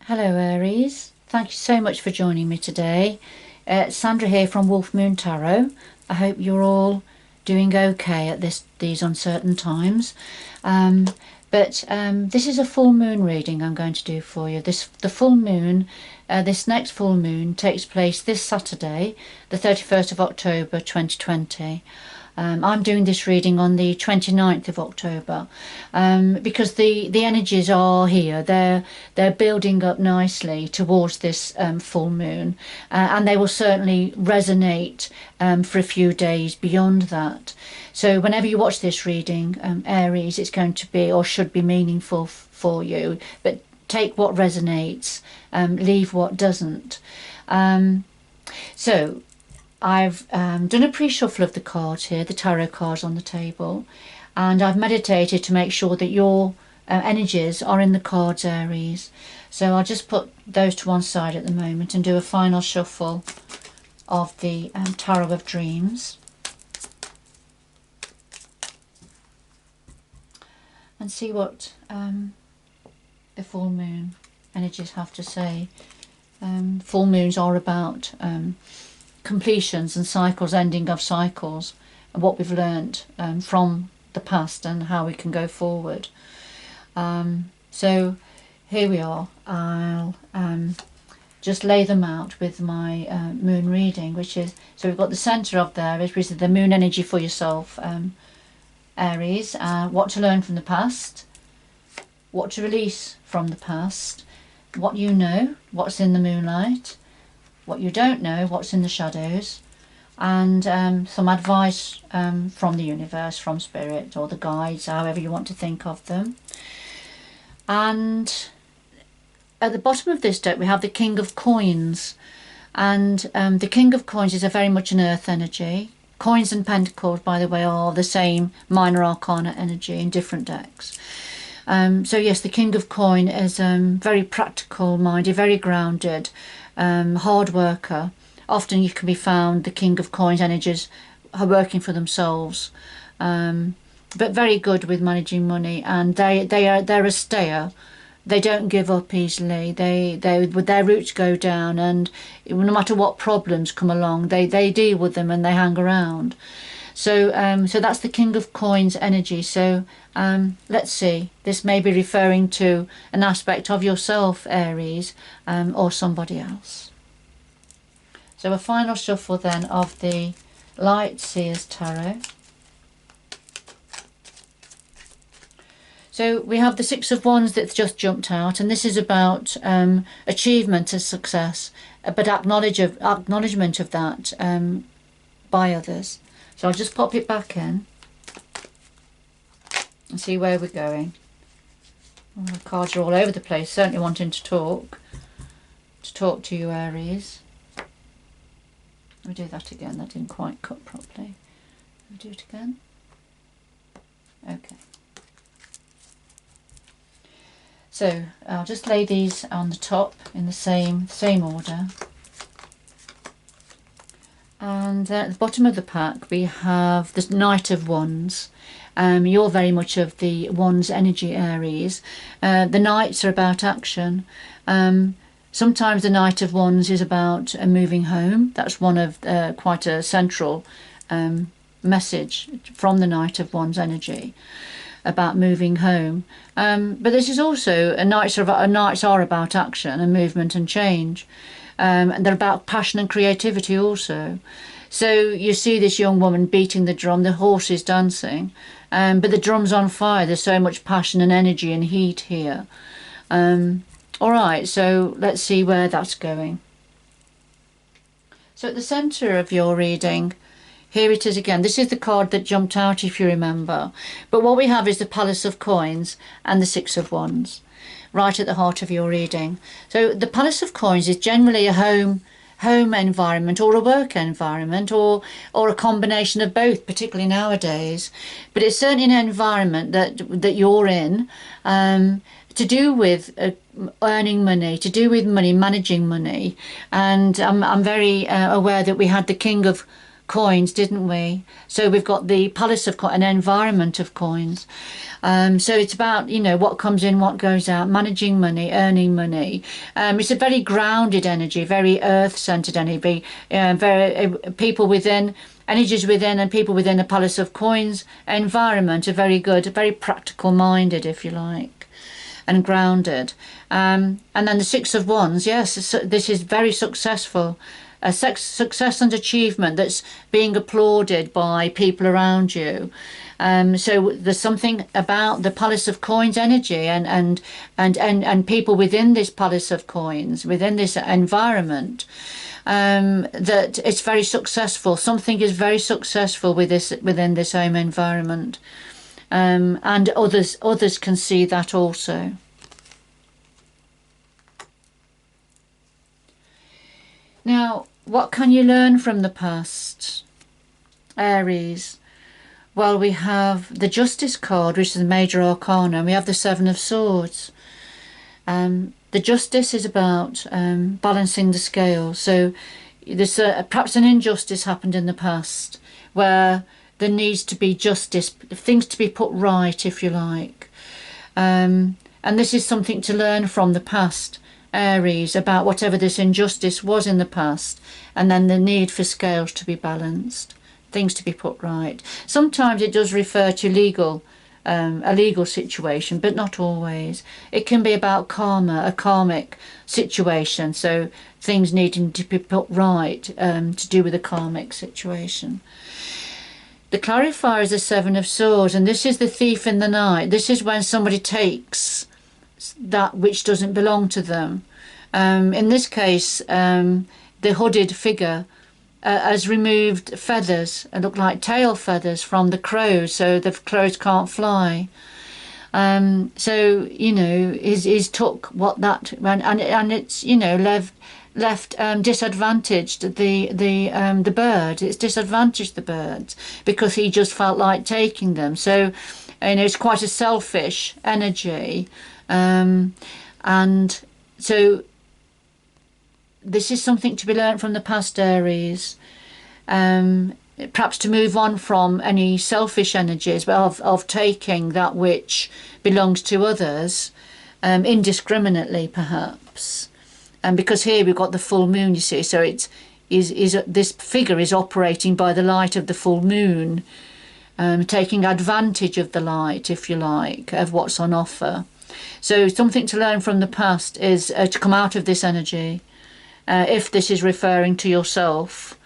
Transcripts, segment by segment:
Hello Aries, thank you so much for joining me today. Sandra here from Wolf Moon Tarot. I hope you're all doing okay at these uncertain times. This is a full moon reading I'm going to do for you. This next full moon takes place this Saturday, the 31st of October 2020. I'm doing this reading on the 29th of October because the energies are here. They're building up nicely towards this full moon, and they will certainly resonate for a few days beyond that. So whenever you watch this reading, Aries, it's going to be or should be meaningful for you. But take what resonates, leave what doesn't. So I've done a pre-shuffle of the cards here, the tarot cards on the table, and I've meditated to make sure that your energies are in the cards, Aries. So I'll just put those to one side at the moment and do a final shuffle of the Tarot of Dreams. And see what the full moon energies have to say. Full moons are about completions and cycles, ending of cycles, and what we've learned from the past and how we can go forward. So here we are. I'll just lay them out with my moon reading, which is, so we've got the centre of there, which is the moon energy for yourself, Aries. What to learn from the past, what to release from the past, what you know, what's in the moonlight, what you don't know, what's in the shadows, and some advice from the universe, from spirit, or the guides, however you want to think of them. And at the bottom of this deck we have the King of Coins, and the King of Coins is very much an earth energy. Coins and Pentacles, by the way, are the same minor arcana energy in different decks. So yes, the King of Coin is very practical minded, very grounded, hard worker. Often you can be found, the King of Coins energies are working for themselves, but very good with managing money, and they're a stayer. They don't give up easily. They with their roots go down, and no matter what problems come along, they deal with them and they hang around. So so that's the King of Coins energy. So let's see, this may be referring to an aspect of yourself, Aries, or somebody else. So a final shuffle then of the Light Seers Tarot. So we have the Six of Wands that's just jumped out, and this is about achievement and success, but acknowledgement of that by others. So I'll just pop it back in and see where we're going. Oh, the cards are all over the place, certainly wanting to talk to you, Aries. Let me do that again, that didn't quite cut properly. Let me do it again. Okay. So I'll just lay these on the top in the same order. And at the bottom of the pack we have the Knight of Wands. You're very much of the Wands energy, Aries. The Knights are about action. Sometimes the Knight of Wands is about moving home. That's one of quite a central message from the Knight of Wands energy, about moving home. But this is also, Knights are about action and movement and change. And they're about passion and creativity also. So you see this young woman beating the drum, the horse is dancing, but the drum's on fire. There's so much passion and energy and heat here. Alright, so let's see where that's going. So at the centre of your reading, here it is again. This is the card that jumped out, if you remember. But what we have is the Palace of Coins and the Six of Wands, right at the heart of your reading. So the Palace of Coins is generally a home environment, or a work environment, or a combination of both, particularly nowadays. But it's certainly an environment that you're in, to do with earning money, to do with money, managing money. And I'm very aware that we had the King of coins, didn't we? So we've got the palace of coins, an environment of coins. So it's about, you know, what comes in, what goes out, managing money, earning money. It's a very grounded energy, very earth-centered energy, very people within, energies within and people within the palace of coins environment are very good, very practical minded, if you like, and grounded. And then the Six of Wands, yes, this is very successful. A success and achievement that's being applauded by people around you. So there's something about the Palace of Coins energy and people within this Palace of Coins, within this environment, that it's very successful. Something is very successful within this home environment, and others can see that also. Now, what can you learn from the past, Aries? Well, we have the Justice card, which is the major arcana, and we have the Seven of Swords. The Justice is about balancing the scales. So there's perhaps an injustice happened in the past where there needs to be justice, things to be put right, if you like. And this is something to learn from the past, Aries, about whatever this injustice was in the past, and then the need for scales to be balanced, things to be put right. Sometimes it does refer to a legal situation, but not always. It can be about karma, a karmic situation, so things needing to be put right, to do with a karmic situation. The clarifier is the Seven of Swords, and this is the thief in the night. This is when somebody takes that which doesn't belong to them. In this case, the hooded figure has removed feathers, look like tail feathers from the crows, so the crows can't fly. So, you know, he's took what that, and it's, you know, left disadvantaged the bird. It's disadvantaged the birds because he just felt like taking them. So, you know, it's quite a selfish energy. And so this is something to be learned from the past, Aries. Perhaps to move on from any selfish energies of taking that which belongs to others, indiscriminately perhaps. And because here we've got the full moon, you see, so this figure is operating by the light of the full moon, taking advantage of the light, if you like, of what's on offer. So something to learn from the past is to come out of this energy, if this is referring to yourself,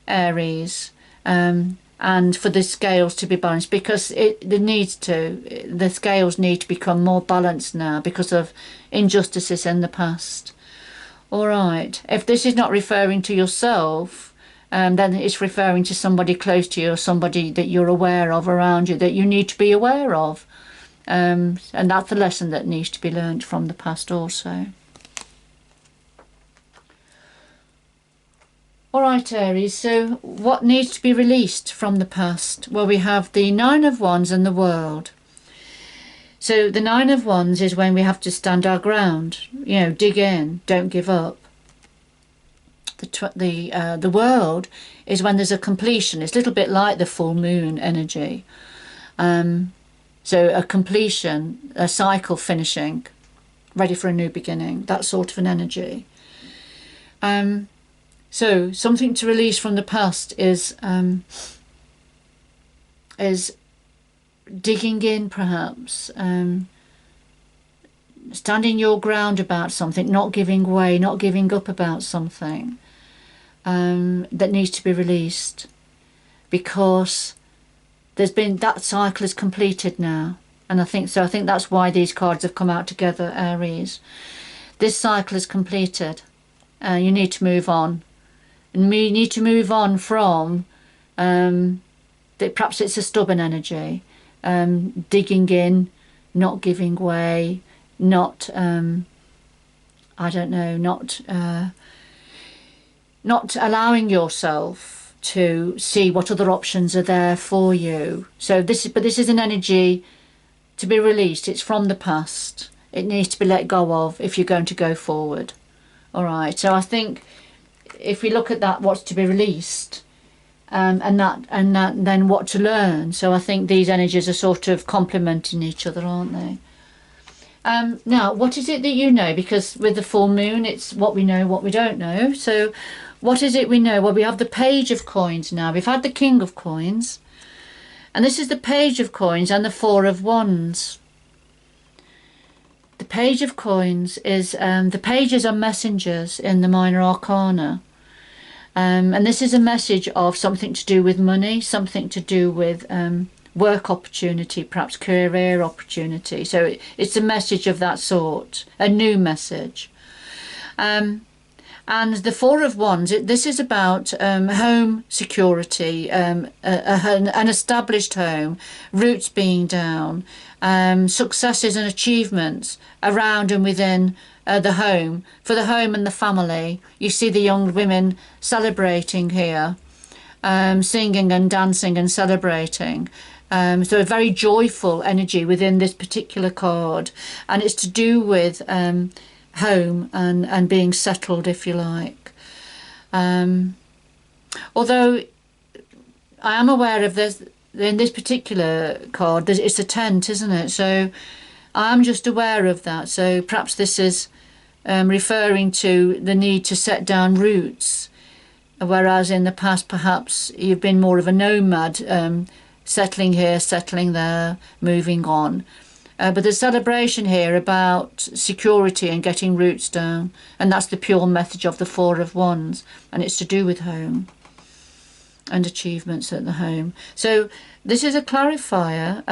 Aries, and for the scales to be balanced, because the scales need to become more balanced now because of injustices in the past. All right, if this is not referring to yourself, then it's referring to somebody close to you or somebody that you're aware of around you that you need to be aware of. And that's a lesson that needs to be learned from the past also. All right, Aries, so what needs to be released from the past? Well, we have the Nine of Wands and the World. So the Nine of Wands is when we have to stand our ground, you know, dig in, don't give up. The World is when there's a completion. It's a little bit like the full moon energy. So a completion, a cycle finishing, ready for a new beginning, that sort of an energy. So something to release from the past is digging in, perhaps, standing your ground about something, not giving way, not giving up about something that needs to be released, because that cycle is completed now, and I think that's why these cards have come out together, Aries. This cycle is completed. You need to move on. And we need to move on from, perhaps it's a stubborn energy, digging in, not giving way, not, I don't know, not allowing yourself to see what other options are there for you. So this is an energy to be released. It's from the past. It needs to be let go of if you're going to go forward. All right, so I think if we look at that, what's to be released, and that then what to learn. So I think these energies are sort of complementing each other, aren't they? Now, what is it that you know? Because with the full moon, it's what we know, what we don't know. So what is it we know? Well, we have the Page of Coins now. We've had the King of Coins. And this is the Page of Coins and the Four of Wands. The Page of Coins is, the pages are messengers in the minor arcana. And this is a message of something to do with money, something to do with work opportunity, perhaps career opportunity. So it's a message of that sort, a new message. And the Four of Wands, this is about home security, an established home, roots being down, successes and achievements around and within the home, for the home and the family. You see the young women celebrating here, singing and dancing and celebrating. So a very joyful energy within this particular card, and it's to do with home and being settled, if you like. Although I am aware of this, in this particular card, it's a tent, isn't it? So I'm just aware of that. So perhaps this is referring to the need to set down roots, whereas in the past perhaps you've been more of a nomad, settling here, settling there, moving on. But there's celebration here about security and getting roots down, and that's the pure message of the Four of Wands, and it's to do with home and achievements at the home. So this is a clarifier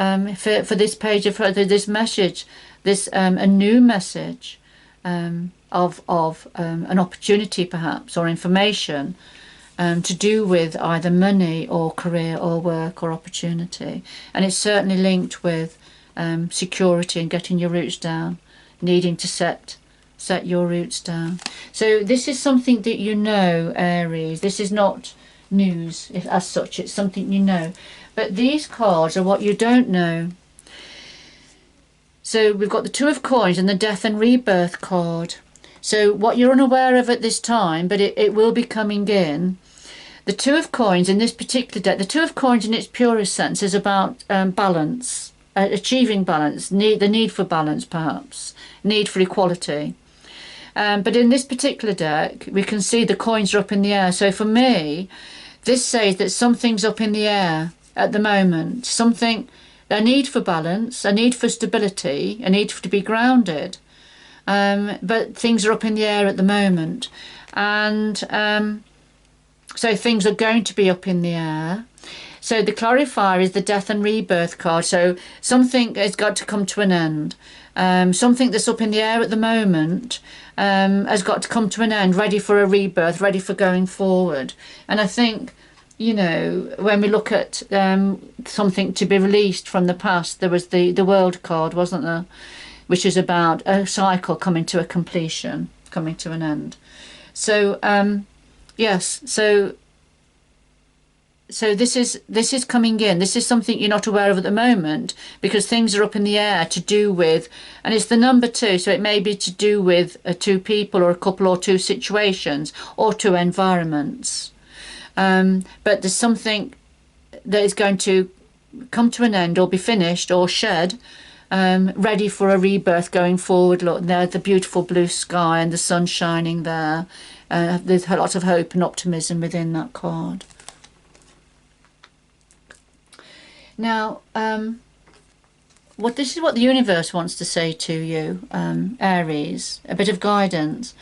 for this page of this message, this a new message of an opportunity perhaps, or information to do with either money or career or work or opportunity. And it's certainly linked with security and getting your roots down, needing to set your roots down. So this is something that you know, Aries. This is not news as such, it's something you know. But these cards are what you don't know. So we've got the Two of Coins and the Death and Rebirth card. So what you're unaware of at this time, but it will be coming in. The Two of Coins in this particular deck, the Two of Coins in its purest sense is about balance, achieving balance, the need for balance perhaps, need for equality. But in this particular deck, we can see the coins are up in the air. So for me, this says that something's up in the air at the moment. Something, a need for balance, a need for stability, a need to be grounded. But things are up in the air at the moment. And so things are going to be up in the air. So the clarifier is the Death and Rebirth card. So something has got to come to an end. Something that's up in the air at the moment has got to come to an end, ready for a rebirth, ready for going forward. And I think, you know, when we look at something to be released from the past, there was the World card, wasn't there? Which is about a cycle coming to a completion, coming to an end. So, yes, so this is coming in. This is something you're not aware of at the moment, because things are up in the air to do with, and it's the number 2, so it may be to do with 2 people or a couple or 2 situations or 2 environments. But there's something that is going to come to an end or be finished or shed, ready for a rebirth going forward. Look, there's the beautiful blue sky and the sun shining there. There's a lot of hope and optimism within that card. Now, this is what the universe wants to say to you, Aries, a bit of guidance.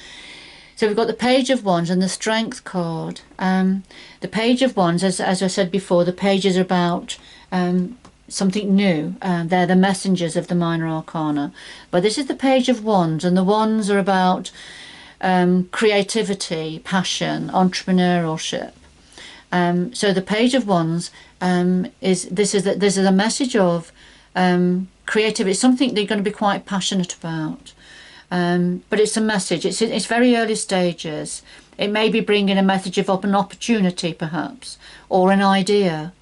So we've got the Page of Wands and the Strength card. The Page of Wands, as I said before, the pages are about something new. They're the messengers of the minor arcana. But this is the Page of Wands, and the Wands are about creativity, passion, entrepreneurship. So the Page of Wands this is a message of creativity. It's something that you're going to be quite passionate about. But it's a message. It's very early stages. It may be bringing a message of an opportunity, perhaps, or an idea.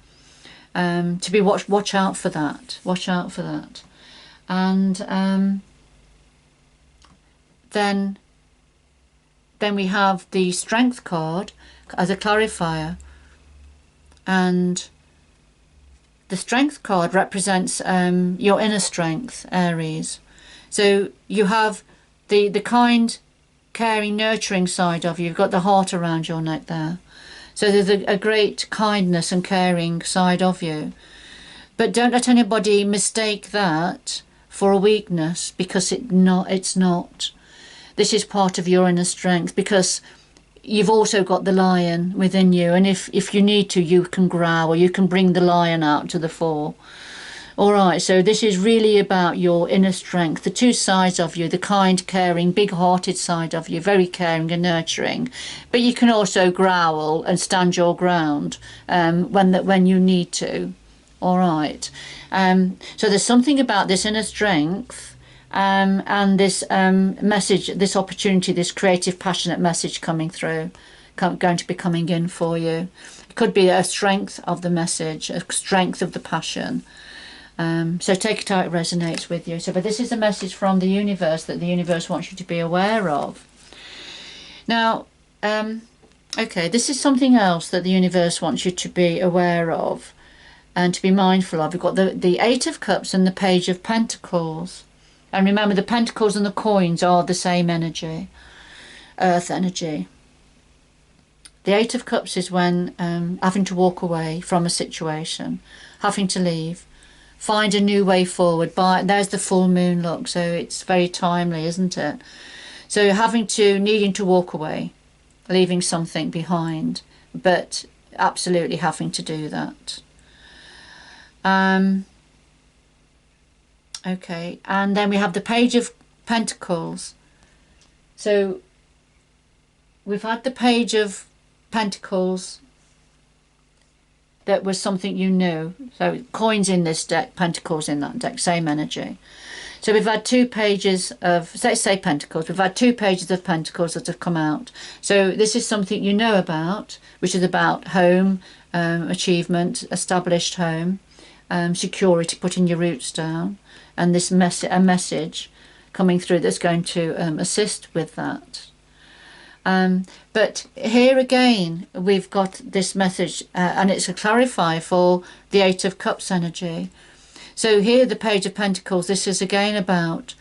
To be watch out for that. Watch out for that. And then we have the Strength card as a clarifier. And the Strength card represents your inner strength, Aries. So you have the kind, caring, nurturing side of you. You've got the heart around your neck there. So there's a great kindness and caring side of you. But don't let anybody mistake that for a weakness, because it's not. This is part of your inner strength, because you've also got the lion within you, and if you need to, you can growl, or you can bring the lion out to the fore. All right, so this is really about your inner strength, the two sides of you, the kind, caring, big-hearted side of you, very caring and nurturing. But you can also growl and stand your ground when you need to. All right. So there's something about this inner strength and this message, this opportunity, this creative, passionate message coming through, going to be coming in for you. It could be a strength of the message, a strength of the passion. So take it how it resonates with you. But this is a message from the universe that the universe wants you to be aware of. Now, okay, this is something else that the universe wants you to be aware of and to be mindful of. We've got the Eight of Cups and the Page of Pentacles. And remember, the pentacles and the coins are the same energy, earth energy. The Eight of Cups is when having to walk away from a situation, having to leave, find a new way forward. There's the full moon, look, so it's very timely, isn't it? So needing to walk away, leaving something behind, but absolutely having to do that. Okay, and then we have the Page of Pentacles. So we've had the Page of Pentacles. That was something you knew. So coins in this deck, pentacles in that deck, same energy. So we've had two pages of, let's say Pentacles, we've had two pages of Pentacles that have come out. So this is something you know about, which is about home, achievement, established home, security, putting your roots down, and this a message coming through that's going to assist with that. But here again, we've got this message, and it's a clarifier for the Eight of Cups energy. So here, the Page of Pentacles, this is again about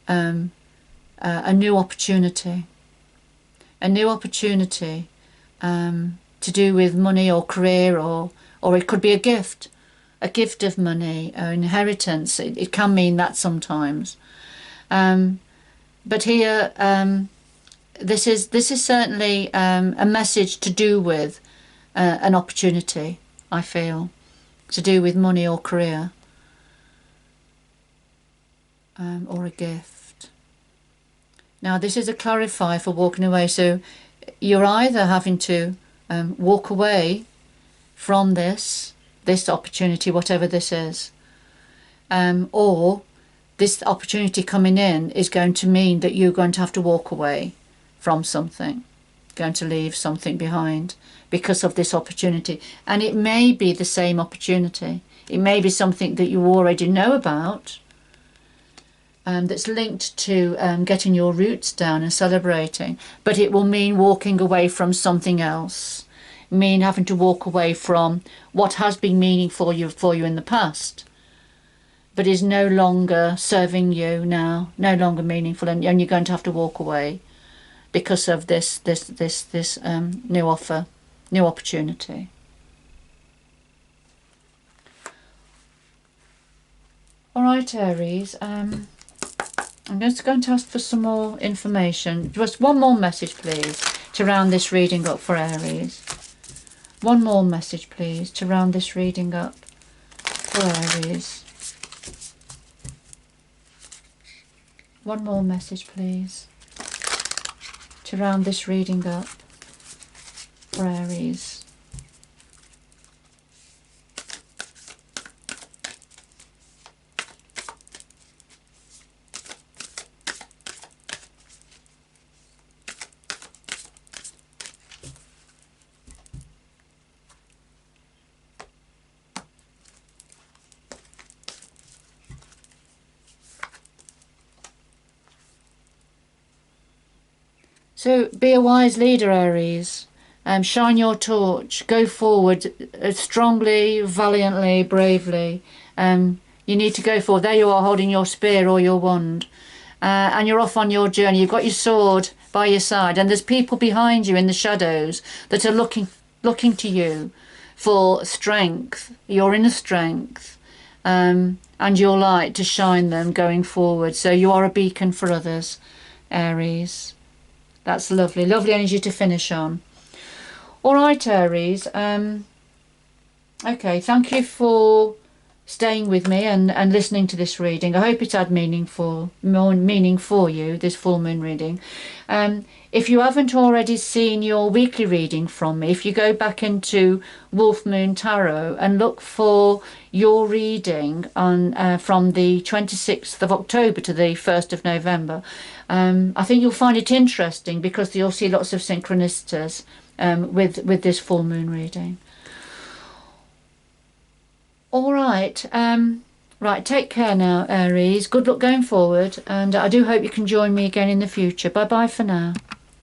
a new opportunity. A new opportunity to do with money or career, or it could be a gift of money or inheritance. It can mean that sometimes. But here, this is certainly a message to do with an opportunity, I feel, to do with money or career, or a gift. Now this is a clarifier for walking away, so you're either having to walk away from this opportunity, whatever this is, or this opportunity coming in is going to mean that you're going to have to walk away from something, going to leave something behind because of this opportunity. And it may be the same opportunity. It may be something that you already know about, that's linked to getting your roots down and celebrating, but it will mean walking away from something else, mean having to walk away from what has been meaningful for you in the past, but is no longer serving you now, no longer meaningful, and you're going to have to walk away because of this new offer, new opportunity. All right, Aries. I'm just going to ask for some more information. Just one more message, please, to round this reading up for Aries. One more message, please, to round this reading up for Aries. One more message, please, to round this reading up for Aries. So be a wise leader, Aries. Shine your torch. Go forward strongly, valiantly, bravely. You need to go forward. There you are, holding your spear or your wand. And you're off on your journey. You've got your sword by your side, and there's people behind you in the shadows that are looking to you for strength, your inner strength, and your light to shine them going forward. So you are a beacon for others, Aries. That's lovely. Lovely energy to finish on. All right, Aries. Okay, thank you for staying with me and listening to this reading. I hope it had more meaning for you, this full moon reading. If you haven't already seen your weekly reading from me, if you go back into Wolf Moon Tarot and look for your reading on from the 26th of October to the 1st of November, I think you'll find it interesting because you'll see lots of synchronicities with this full moon reading. All right. Right, take care now, Aries. Good luck going forward, and I do hope you can join me again in the future. Bye-bye for now.